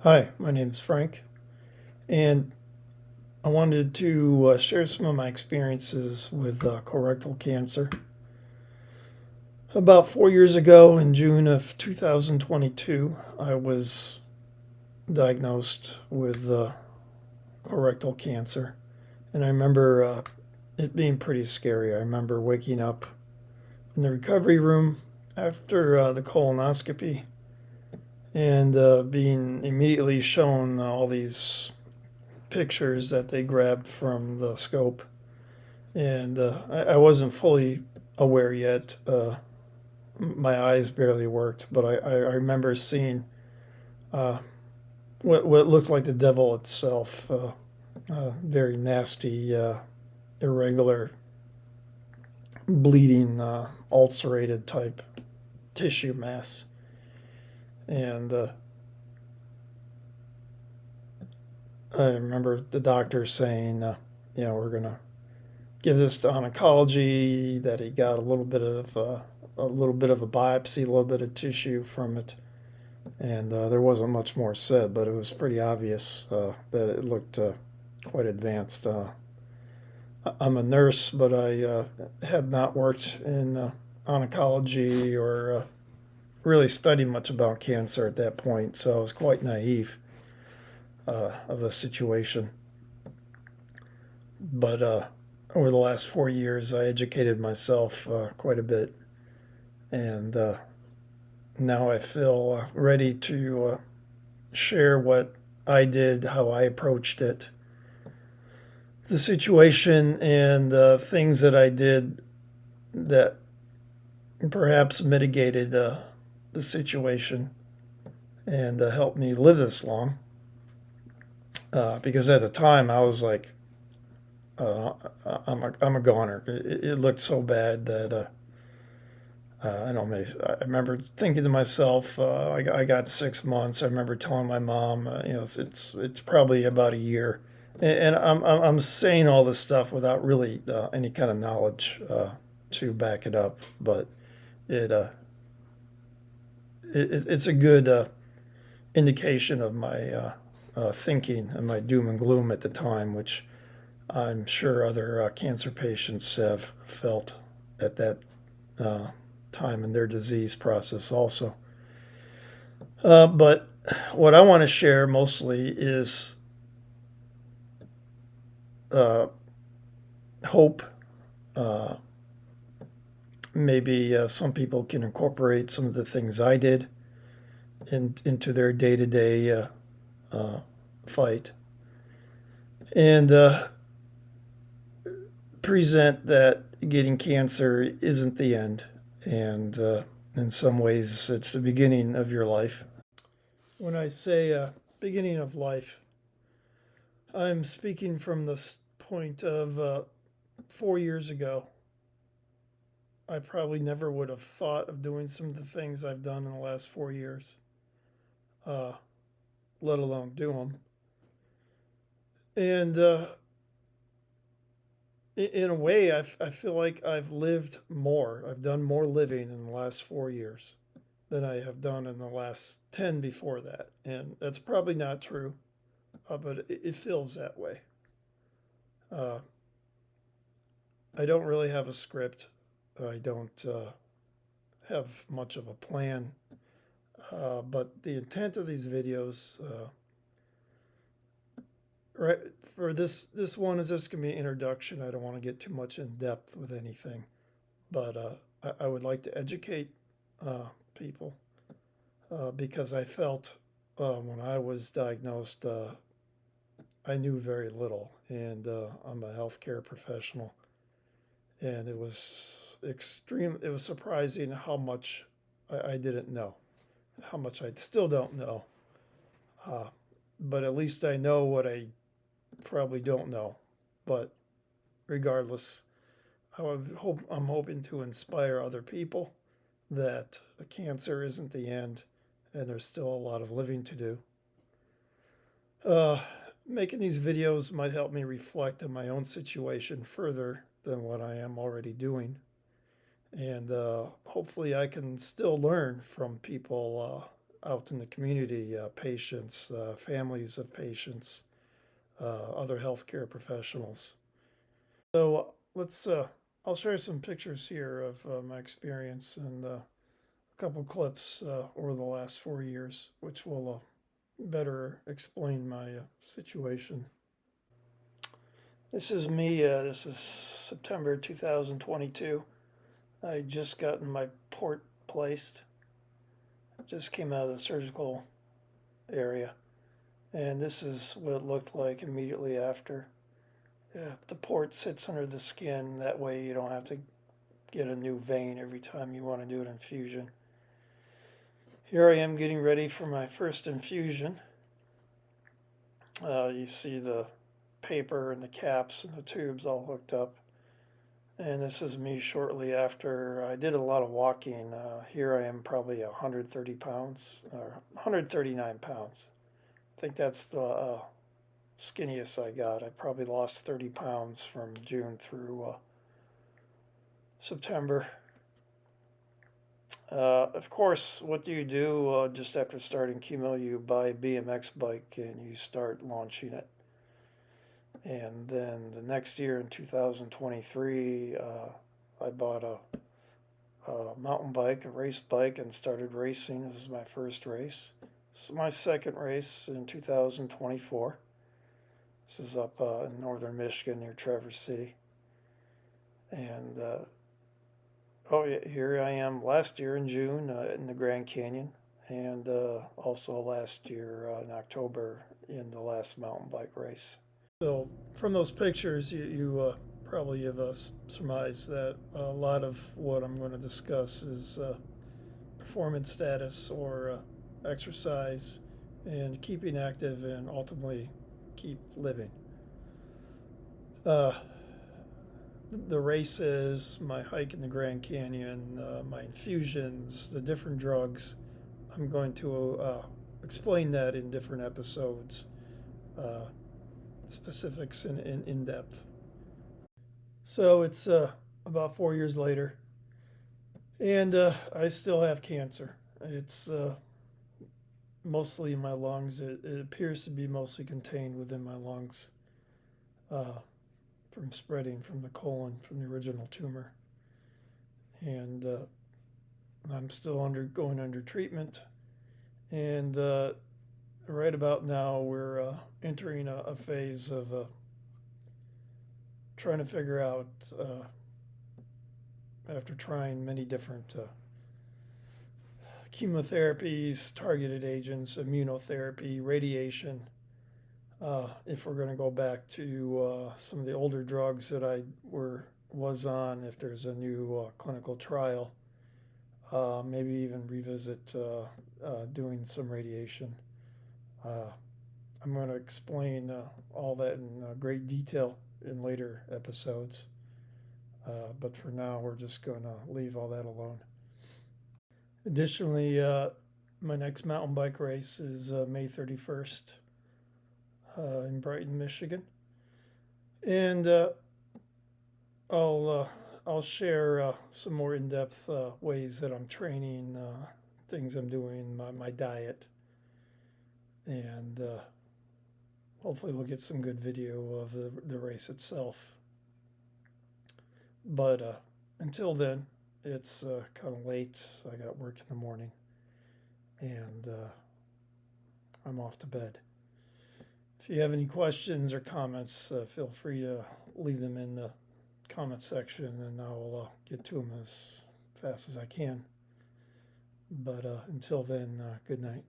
Hi, my name is Frank, and I wanted to share some of my experiences with colorectal cancer. About 4 years ago, in June of 2022, I was diagnosed with colorectal cancer, and I remember it being pretty scary. I remember waking up in the recovery room after the colonoscopy and being immediately shown all these pictures that they grabbed from the scope, and I wasn't fully aware yet. My eyes barely worked, but I remember seeing uh, what looked like the devil itself. Very nasty, irregular, bleeding, ulcerated type tissue mass, and I remember the doctor saying, we're gonna give this to oncology. That he got a little bit of a biopsy, a little bit of tissue from it, and there wasn't much more said, but it was pretty obvious that it looked quite advanced. I'm a nurse, but I had not worked in oncology or really studied much about cancer at that point, so I was quite naive of the situation. But over the last 4 years, I educated myself quite a bit, and now I feel ready to share what I did, how I approached it, the situation, and things that I did that perhaps mitigated the situation and helped me live this long. Because at the time, I was like, I'm a goner. It looked so bad that I don't know. I remember thinking to myself, I got 6 months. I remember telling my mom, it's probably about a year, and I'm saying all this stuff without really any kind of knowledge to back it up. But it, uh, it's a good indication of my thinking and my doom and gloom at the time, which I'm sure other cancer patients have felt at that uh, time in their disease process also. But what I want to share mostly is uh, hope. Uh, Maybe some people can incorporate some of the things I did into their day to day fight, and present that getting cancer isn't the end. And in some ways, it's the beginning of your life. When I say beginning of life, I'm speaking from the point of 4 years ago. I probably never would have thought of doing some of the things I've done in the last 4 years, uh, let alone do them. And in a way, I feel like I've lived more. I've done more living in the last 4 years than I have done in the last 10 before that. And that's probably not true, but it feels that way. Uh, I don't really have a script. I don't have much of a plan. But the intent of these videos, right, for this one is just gonna be an introduction. I don't want to get too much in depth with anything, but I would like to educate people because I felt when I was diagnosed, I knew very little, and I'm a healthcare professional, and it was extreme. It was surprising how much I didn't know, how much I still don't know. Uh, but at least I know what I probably don't know. But regardless, I'm hoping to inspire other people that cancer isn't the end, and there's still a lot of living to do. Uh, Making these videos might help me reflect on my own situation further than what I am already doing. And hopefully, I can still learn from people out in the community, patients, families of patients, other healthcare professionals. So I'll share some pictures here of my experience and a couple clips over the last 4 years, which will better explain my situation. This is me. This is September 2022. I just gotten my port placed. Just came out of the surgical area. And this is what it looked like immediately after. Yeah, the port sits under the skin. That way you don't have to get a new vein every time you want to do an infusion. Here I am getting ready for my first infusion. You see the paper and the caps and the tubes all hooked up. And this is me shortly after. I did a lot of walking. Here I am probably 130 pounds, or 139 pounds. I think that's the skinniest I got. I probably lost 30 pounds from June through September. Of course, what do you do just after starting chemo? You buy a BMX bike and you start launching it. And then the next year in 2023, I bought a mountain bike, a race bike, and started racing. This is my first race. This is my second race in 2024. This is up in northern Michigan near Traverse City. And oh, yeah, here I am last year in June in the Grand Canyon, and also last year in October in the last mountain bike race. So, from those pictures, you probably have surmised that a lot of what I'm going to discuss is performance status or exercise and keeping active and ultimately keep living. The races, my hike in the Grand Canyon, my infusions, the different drugs. I'm going to explain that in different episodes, specifics in depth. So it's about 4 years later, and I still have cancer. It's mostly in my lungs. It appears to be mostly contained within my lungs. From spreading from the colon, from the original tumor. And I'm still going under treatment. And right about now, we're entering a phase of trying to figure out, after trying many different chemotherapies, targeted agents, immunotherapy, radiation, if we're going to go back to some of the older drugs that I was on, if there's a new clinical trial, maybe even revisit doing some radiation. I'm going to explain all that in great detail in later episodes, but for now we're just going to leave all that alone. Additionally, my next mountain bike race is May 31st. In Brighton, Michigan, and I'll share some more in-depth ways that I'm training, things I'm doing, my diet, and hopefully we'll get some good video of the race itself. But until then, it's kind of late. I got work in the morning, and I'm off to bed. If you have any questions or comments, feel free to leave them in the comment section, and I'll get to them as fast as I can. But until then, good night.